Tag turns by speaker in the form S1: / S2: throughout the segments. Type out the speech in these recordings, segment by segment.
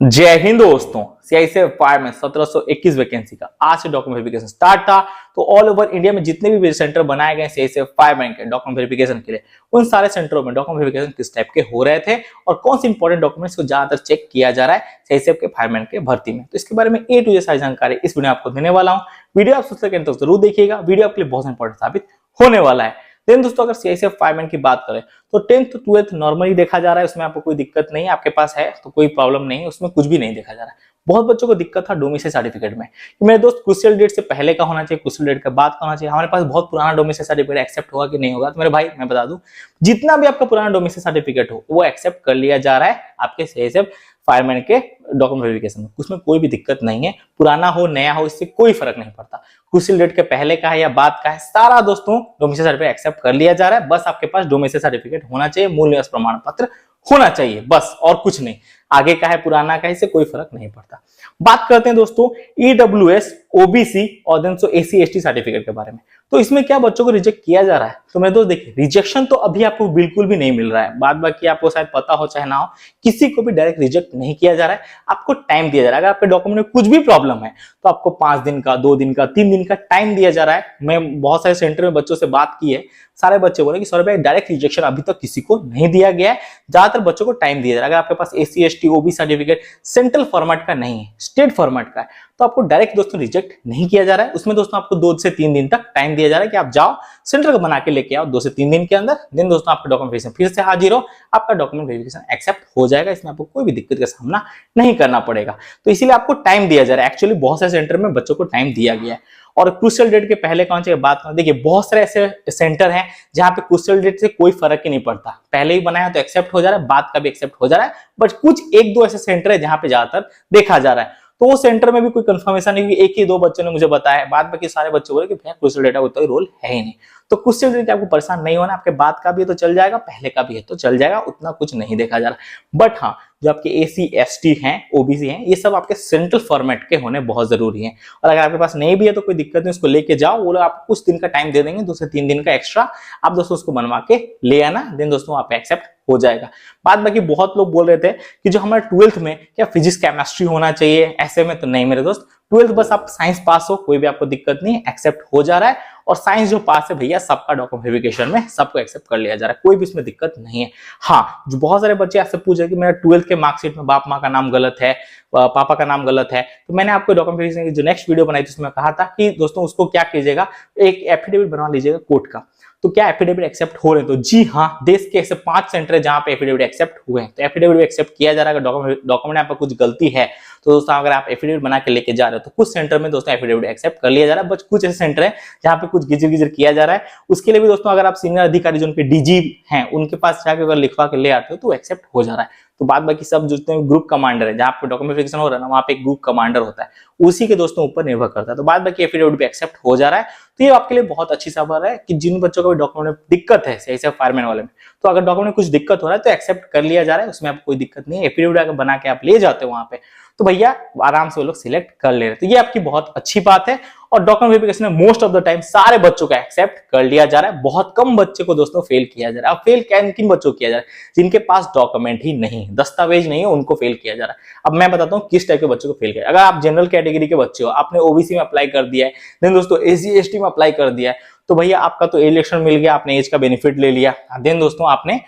S1: जय हिंद दोस्तों। CISF fire में 1721 वैकेंसी का आज से डॉक्यूमेंट वेरिफिकेशन स्टार्ट था। तो ऑल ओवर इंडिया में जितने भी सेंटर बनाए गए सीआईएसएफ फायरमैन के डॉक्यूमेंट वेरिफिकेशन के लिए, उन सारे सेंटरों में डॉक्यूमेंट वेरिफिकेशन किस टाइप के हो रहे थे और कौन से इंपॉर्टेंट डॉक्यूमेंट्स को ज्यादातर चेक किया जा रहा है सीआईएसएफ के फायरमैन के भर्ती में, तो इसके बारे में ए टू जेड सारी जानकारी इस वीडियो में आपको देने वाला हूँ। वीडियो आप सोचते हैं तो जरूर देखिएगा, वीडियो आपके लिए बहुत इंपॉर्टेंट साबित होने वाला है। देन दोस्तों, अगर सीआईएसएफ फायरमैन की बात करें तो 10th 12th नॉर्मली देखा जा रहा है, उसमें आपको कोई दिक्कत नहीं है, आपके पास है तो कोई प्रॉब्लम नहीं है, उसमें कुछ भी नहीं देखा जा रहा है। बहुत बच्चों को दिक्कत था डोमिसाइल सर्टिफिकेट में कि मेरे दोस्त क्रूशियल डेट से पहले का होना चाहिए, क्रूशियल डेट के बाद का होना चाहिए। हमारे पास बहुत पुराना डोमिसाइल सर्टिफिकेट एक्सेप्ट होगा कि नहीं होगा? तो मेरे भाई मैं बता दूं, जितना भी आपका पुराना डोमिसाइल सर्टिफिकेट हो वो एक्सेप्ट कर लिया जा रहा है आपके सीआईएसएफ फायरमैन के डॉक्यूमेंट वेरिफिकेशन में। उसमें कोई भी दिक्कत नहीं है, पुराना हो नया हो इससे कोई फर्क नहीं पड़ता। क्रूशियल डेट के पहले का है या बाद का है, सारा दोस्तों डोमिसाइल सर्टिफिकेट एक्सेप्ट कर लिया जा रहा है। बस आपके पास डोमिसाइल सर्टिफिकेट होना चाहिए, मूल निवास प्रमाण पत्र होना चाहिए, बस और कुछ नहीं। आगे का है पुराना का है, इससे कोई फर्क नहीं पड़ता। बात करते हैं दोस्तों ईडब्ल्यूएस, ओबीसी और देन एसी एसटी सर्टिफिकेट के बारे में। तो इसमें क्या बच्चों को रिजेक्ट किया जा रहा है? तो मेरे दोस्त देखिए, रिजेक्शन तो अभी आपको बिल्कुल भी नहीं मिल रहा है। बाद बाकी आपको शायद पता हो चाहे ना हो, किसी को भी डायरेक्ट रिजेक्ट नहीं किया जा रहा है। आपको टाइम दिया जा रहा है। अगर आपके डॉक्यूमेंट में कुछ भी प्रॉब्लम है तो आपको 5 दिन का, 2 दिन का, 3 दिन का टाइम दिया जा रहा है। मैं बहुत सारे सेंटर में बच्चों से बात की है, सारे बच्चे बोले कि सर भाई डायरेक्ट रिजेक्शन अभी तक किसी को नहीं दिया गया है। ज्यादातर बच्चों को टाइम दिया जा रहा है। अगर आपके पास SC ST OBC certificate central format का नहीं है, स्टेट फॉर्मेट का है, तो आपको डायरेक्ट दोस्तों रिजेक्ट नहीं किया जा रहा है। उसमें दोस्तों आपको 2 से 3 दिन तक टाइम दिया जा रहा है कि आप जाओ सेंटर को बना के लेके आओ 2 से 3 दिन के अंदर। दिन दोस्तों आपका डॉक्यूमेंट वेरिफिकेशन फिर से हाजिर हो, आपका डॉक्यूमेंट वेरिफिकेशन एक्सेप्ट हो जाएगा। इसमें आपको कोई भी दिक्कत का सामना नहीं करना पड़ेगा। तो इसीलिए आपको टाइम दिया जा रहा है। एक्चुअली बहुत सारे सेंटर में बच्चों को टाइम दिया गया है। और क्रूशियल डेट के पहले कौन सी बात करें, देखिए बहुत सारे ऐसे सेंटर हैं जहां पे क्रूशियल डेट से कोई फर्क ही नहीं पड़ता। पहले ही बनाया तो एक्सेप्ट हो जा रहा है, बाद का भी एक्सेप्ट हो जा रहा है। बट कुछ 1-2 ऐसे सेंटर है जहां पे ज्यादातर देखा जा रहा है। तो वो सेंटर में भी कोई कंफर्मेशन नहीं, 1 ही 2 बच्चों ने मुझे बताया। बाद बाकी सारे बच्चे बोले कि भैया क्रूशियल डेटा का कोई रोल है ही नहीं। तो क्रूशियल डेट आपको परेशान नहीं होना, आपके बाद का भी है तो चल जाएगा, पहले का भी है तो चल जाएगा, उतना कुछ नहीं देखा जा रहा। बट हाँ, जो आपके एसी एसटी हैं, ओबीसी हैं, ये सब आपके सेंट्रल फॉर्मेट के होने बहुत जरूरी हैं। और अगर आपके पास नहीं भी है तो कोई दिक्कत नहीं, उसको लेके जाओ, वो लोग आपको कुछ दिन का टाइम दे देंगे, 2 से 3 दिन का एक्स्ट्रा। आप दोस्तों उसको बनवा के ले आना, देन दोस्तों आप एक्सेप्ट हो जाएगा। बाद बाकी बहुत लोग बोल रहे थे कि जो हमारे 12th में क्या फिजिक्स केमिस्ट्री होना चाहिए, ऐसे में तो नहीं मेरे दोस्त। 12th बस आप साइंस पास हो, कोई भी आपको दिक्कत नहीं, एक्सेप्ट हो जा रहा है। और साइंस जो पास है भैया, सबका डॉक्यूमेंट वेरिफिकेशन में सबको एक्सेप्ट कर लिया जा रहा है, कोई भी इसमें दिक्कत नहीं है। हाँ, जो बहुत सारे बच्चे ऐसे पूछ रहे कि मेरा 12th के मार्कशीट में बाप माँ का नाम गलत है, पापा का नाम गलत है, तो मैंने आपको डॉक्यूमेंट वेरिफिकेशन की जो नेक्स्ट वीडियो बनाई थी उसमें कहा था कि दोस्तों उसको क्या कीजिएगा, एक एफिडेविट बनवा लीजिएगा कोर्ट का। तो क्या एफिडेविट एक्सेप्ट हो रहे हैं? तो जी हाँ, देश के ऐसे 5 सेंटर है जहां पे एफिडेविट एक्सेप्ट हुए हैं। तो एफिडेविट भी एक्सेप्ट किया जा रहा है। अगर डॉक्यूमेंट आप कुछ गलती है तो दोस्तों अगर आप एफिडेविट बना के लेके जा रहे हो तो कुछ सेंटर में दोस्तों एफिडेविट एक्सेप्ट कर लिया जा रहा है। बट कुछ ऐसे सेंटर है जहां पे कुछ गिजर किया जा रहा है। उसके लिए भी दोस्तों अगर आप सीनियर अधिकारी जो उनके डीजी हैं उनके पास जाकर अगर लिखवा के ले आते हो तो एक्सेप्ट हो जा रहा है। तो बाद बाकी सब जितने ग्रुप कमांडर है, जहां पे डॉक्यूमेंट वेरिफिकेशन हो रहा है ना, वहां पे एक ग्रुप कमांडर होता है, उसी के दोस्तों ऊपर निर्भर करता है। तो बाद बाकी एफिडेविट भी एक्सेप्ट हो जा रहा है। तो ये आपके लिए बहुत अच्छी खबर है कि जिन बच्चों को भी डॉक्यूमेंट में दिक्कत है सीआईएसएफ फायरमैन वाले में, तो अगर डॉक्यूमेंट में कुछ दिक्कत हो रहा है तो एक्सेप्ट कर लिया जा रहा है, उसमें आपको कोई दिक्कत नहीं है। एफिडेविट अगर बना के आप ले जाते हो वहां पे तो भैया आराम से वो लोग सिलेक्ट कर ले रहे। तो ये आपकी बहुत अच्छी बात है। और डॉक्यूमेंट वेरिफिकेशन में मोस्ट ऑफ द टाइम सारे बच्चों का एक्सेप्ट कर लिया जा रहा है। बहुत कम बच्चे को दोस्तों फेल किया जा रहा है। अब फेल किन बच्चों को किया जा रहा है? जिनके पास डॉक्यूमेंट ही नहीं, दस्तावेज नहीं है, उनको फेल किया जा रहा है। अब मैं बताता हूँ किस टाइप के बच्चों को फेल किया। अगर आप जनरल कैटेगरी के बच्चे हो, आपने ओबीसी में अप्लाई कर दिया है, देन दोस्तों एसी एसटी में अप्लाई कर दिया है, तो भैया आपका तो इलेक्शन मिल गया, आपने एज का बेनिफिट ले लिया, देन दोस्तों आपने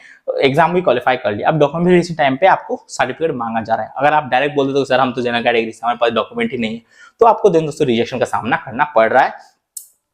S1: एग्जाम भी क्वालिफाई कर लिया। अब डॉक्यूमेंट वेरिफिकेशन टाइम पे आपको सर्टिफिकेट मांगा जा रहा है। अगर आप डायरेक्ट बोल देते हो सर हम तो जनरल कैटेगरी से, हमारे पास डॉक्यूमेंट ही नहीं है, तो आपको देन दोस्तों रिजेक्शन का सामना करना पड़ रहा है।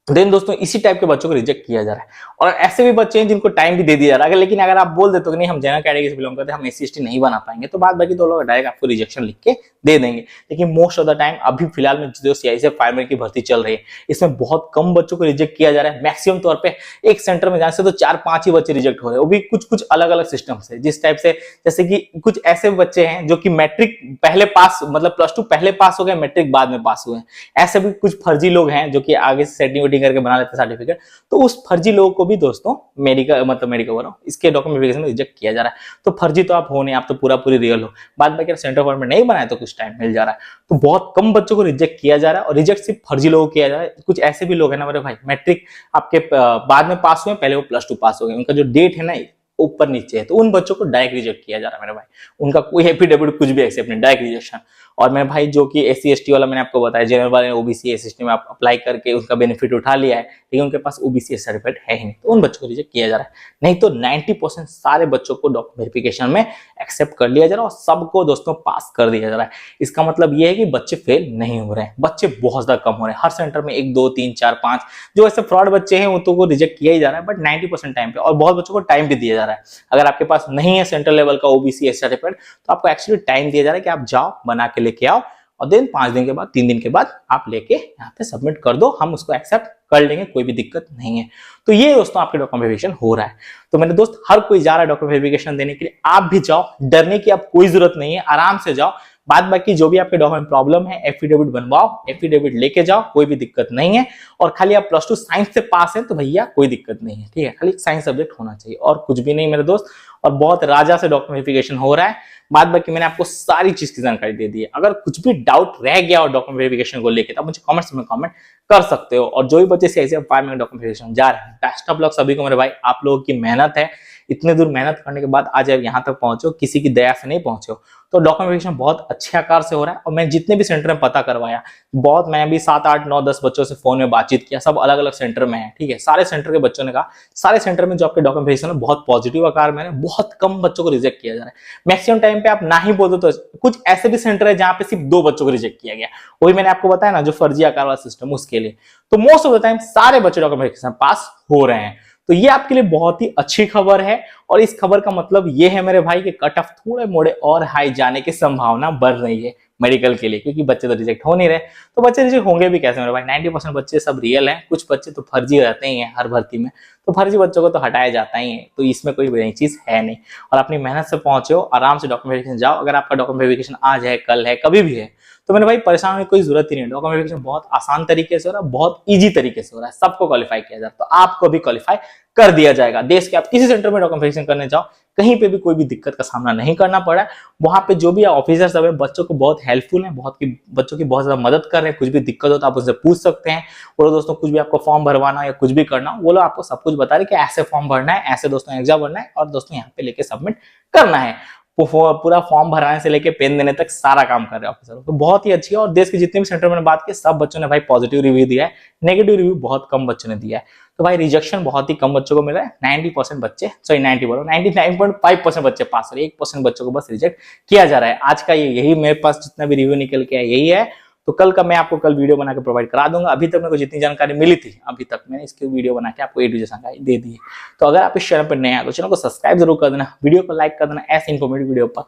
S1: देन दोस्तों इसी टाइप के बच्चों को रिजेक्ट किया जा रहा है। और ऐसे भी बच्चे हैं जिनको टाइम भी दे दिया जा रहा है। लेकिन अगर आप बोल देते हो कि नहीं हम जनरल कैटेगरी से बिलोंग करते हैं, हम एससी एसटी नहीं बना पाएंगे, तो बाद बाकी 2 लोग डायरेक्ट आपको रिजेक्शन लिख के दे देंगे। लेकिन मोस्ट ऑफ द टाइम अभी फिलहाल में जो सीआईएसएफ फायरमैन की भर्ती चल रही है, इसमें बहुत कम बच्चों को रिजेक्ट किया जा रहा है। मैक्सिमम तौर पे एक सेंटर में जाने से तो 4-5 ही बच्चे रिजेक्ट हो रहे हैं, वो भी कुछ अलग अलग सिस्टम से। जिस टाइप से, जैसे कि कुछ ऐसे बच्चे हैं जो कि मैट्रिक पहले पास, मतलब +2 पहले पास हो गए, मैट्रिक बाद में पास हुए हैं। ऐसे भी कुछ फर्जी लोग हैं जो कि आगे से सेटिंग वेटिंग करके बना लेते हैं सर्टिफिकेट। तो उस फर्जी लोगों को भी दोस्तों मेडिकल इसके डॉक्यूमेंट वेरिफिकेशन में रिजेक्ट किया जा रहा है। तो फर्जी तो आप हो नहीं, आप तो पूरी रियल हो। बाद में सेंटर फॉर्मेट नहीं बनाए तो कुछ टाइम मिल जा रहा है। तो बहुत कम बच्चों को रिजेक्ट किया जा रहा है। और रिजेक्ट सिर्फ फर्जी लोगों को किया जा रहा है। कुछ ऐसे भी लोग हैं ना मेरे भाई, मैट्रिक आपके बाद में पास हुए, पहले वो +2 पास हो गए, उनका जो डेट है ना ऊपर नीचे है, तो उन बच्चों को डायरेक्ट रिजेक्ट किया जा रहा है मेरे भाई। उनका कोई एफिडेविट कुछ भी एक्सेप्ट नहीं, डायरेक्ट रिजेक्शन। और मेरे भाई जो कि SC ST वाला मैंने आपको बताया, जनरल वाले OBC SC में आप अप्लाई करके उनका बेनिफिट उठा लिया है, लेकिन उनके पास OBC सर्टिफिकेट है ही नहीं, तो उन बच्चों को रिजेक्ट किया जा रहा है। नहीं तो 90% सारे बच्चों को डॉक्यूमेंट वेरिफिकेशन में एक्सेप्ट कर लिया जा रहा है और सबको दोस्तों पास कर दिया जा रहा है। इसका मतलब ये है कि बच्चे फेल नहीं हो रहे हैं, बच्चे बहुत ज्यादा कम हो रहे हैं। हर सेंटर में 1 2 3 4 5 जो ऐसे फ्रॉड बच्चे हैं उनको को रिजेक्ट किया ही जा रहा है, बट 90% टाइम पे, और बहुत बच्चों को टाइम भी दिया जा रहा है। अगर आपके पास नहीं है सेंट्रल लेवल का OBC सर्टिफिकेट, तो आपको एक्चुअली टाइम दिया जा रहा है कि आप जाओ बना के लेके आओ, और देन 5 दिन के बाद 3 दिन के बाद आप लेके यहाँ पे सबमिट कर दो, हम उसको एक्सेप्ट कर लेंगे, कोई भी दिक्कत नहीं है। तो ये दोस्तों आपके डॉक्यूमेंट वेरिफिकेशन हो रहा है। तो मेरे दोस्त हर कोई जा रहा है डॉक्यूमेंट वेरिफिकेशन देने के लिए, आप भी जाओ, डरने की आप कोई जरूरत नहीं है, आराम से जाओ। बाद बाकी जो भी आपके डॉक्यूमेंट प्रॉब्लम है, एफिडेविट बनवाओ, एफिडेविट लेके जाओ, कोई भी दिक्कत नहीं है। और खाली आप +2 साइंस से पास हैं तो भैया कोई दिक्कत नहीं है, ठीक है, खाली साइंस सब्जेक्ट होना चाहिए और कुछ भी नहीं मेरे दोस्त। और बहुत राजा से डॉक्यूमेंट वेरिफिकेशन हो रहा है। बाद बाकी मैंने आपको सारी चीज की जानकारी दे दी है। अगर कुछ भी डाउट रह गया और डॉक्यूमेंट वेरिफिकेशन को लेकर, तो मुझे कमेंट्स में कमेंट कर सकते हो। और जो भी बच्चे CICF 5 में डॉक्यूमेंट वेरिफिकेशन जा रहे हैं, बेस्ट ऑफ लक सभी को मेरे भाई। आप लोगों की मेहनत है, इतने दूर मेहनत करने के बाद आज आप यहाँ तक पहुंचे हो, किसी की दया से नहीं पहुंचे हो। तो डॉक्यूमेंट वेरिफिकेशन बहुत अच्छे आकार से हो रहा है। और मैं जितने भी सेंटर में पता करवाया, बहुत, मैं भी 7 8 9 10 बच्चों से फोन में बातचीत किया, सब अलग अलग सेंटर में है, ठीक है। सारे सेंटर के बच्चों ने कहा, सारे सेंटर में जो आपके डॉक्यूमेंट वेरिफिकेशन है बहुत पॉजिटिव आकार में है, बहुत कम बच्चों को रिजेक्ट किया जा रहा है। मैक्सिमम टाइम पे आप ना ही बोल दो तो कुछ ऐसे भी सेंटर है जहां पे सिर्फ 2 बच्चों को रिजेक्ट किया गया, वही मैंने आपको बताया ना, जो फर्जी आकार वाला सिस्टम, उसके लिए। तो मोस्ट ऑफ द टाइम सारे बच्चे डॉक्यूमेंट वेरिफिकेशन पास हो रहे हैं। तो ये आपके लिए बहुत ही अच्छी खबर है। और इस खबर का मतलब ये है मेरे भाई कि कट ऑफ थोड़े मोड़े और हाई जाने की संभावना बढ़ रही है मेडिकल के लिए, क्योंकि बच्चे तो रिजेक्ट हो नहीं रहे। तो बच्चे रिजेक्ट होंगे भी कैसे मेरे भाई? 90% बच्चे सब रियल हैं, कुछ बच्चे तो फर्जी रहते ही हैं हर भर्ती में, तो फर्जी बच्चों को तो हटाया जाता ही है। तो इसमें कोई नई चीज है नहीं। और अपनी मेहनत से पहुंचे हो, आराम से डॉक्यूमेंट वेरिफिकेशन जाओ। अगर आपका डॉक्यूमेंट वेरिफिकेशन आज है, कल है, कभी भी है, तो मेरे भाई परेशान होने की कोई जरूरत ही नहीं है। डॉक्यूमेंट वेरिफिकेशन बहुत आसान तरीके से हो रहा है, बहुत इजी तरीके से हो रहा है, सबको क्वालिफाई किया जाता है। तो आपको भी क्वालिफाई कर दिया जाएगा। देश के आप किसी सेंटर में डॉक्यूमेंट वेरिफिकेशन करने जाओ, कहीं पे भी कोई भी दिक्कत का सामना नहीं करना पड़ा। वहां पे जो भी ऑफिसर सब है, बच्चों को बहुत हेल्पफुल है, बच्चों की बहुत ज्यादा मदद कर रहे हैं। कुछ भी दिक्कत हो तो आप उनसे पूछ सकते हैं। वो दोस्तों कुछ भी आपको फॉर्म भरवाना या कुछ भी करना, वो लोग आपको सब कुछ बता रहे कि ऐसे फॉर्म भरना है, ऐसे दोस्तों एग्जाम भरना है और दोस्तों यहाँ पे लेके सबमिट करना है। पूरा फॉर्म भराने से लेके पेन देने तक सारा काम कर रहे हैं ऑफिसर। तो बहुत ही अच्छी है। और देश के जितने भी सेंटर में बात की, सब बच्चों ने भाई पॉजिटिव रिव्यू दिया है, नेगेटिव रिव्यू बहुत कम बच्चों ने दिया है। तो भाई रिजेक्शन बहुत ही कम बच्चों को मिल रहा है। 90% बच्चे, सॉरी 90 बोलो, 99.5% बच्चे पास हो रहे हैं, 1% बच्चों को बस रिजेक्ट किया जा रहा है। आज का यही मेरे पास जितना भी रिव्यू निकल के यही है। तो कल का मैं आपको कल वीडियो बना के प्रोवाइड करा दूंगा। अभी तक मेरे को जितनी जानकारी मिली थी, अभी तक मैंने इसकी वीडियो बना के आपको A to Z जानकारी दे दी है। तो अगर आप इस चैनल पर नए हैं तो चैनल को सब्सक्राइब जरूर कर देना, वीडियो को लाइक कर देना। ऐसे इन्फॉर्मेटिव वीडियो पर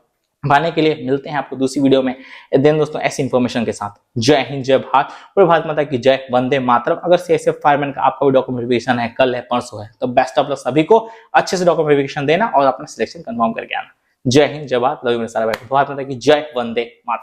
S1: पाने के लिए मिलते हैं आपको दूसरी वीडियो में। देन दोस्तों ऐसी इन्फॉर्मेशन के साथ, जय हिंद, जय भारत, पूरे भारत माता की जय, वंदे मातरम। अगर CICF फायरमैन का आपका भी डॉक्यूमेंट वेरिफिकेशन है, कल है, परसों है, तो बेस्ट ऑफ लक सभी को। अच्छे से डॉक्यूमेंट वेरिफिकेशन देना और अपना सिलेक्शन कंफर्म करके आना। जय हिंद, जय भारत, लव यू मेरे सारे भाई। भारत माता की जय, वंदे मातरम।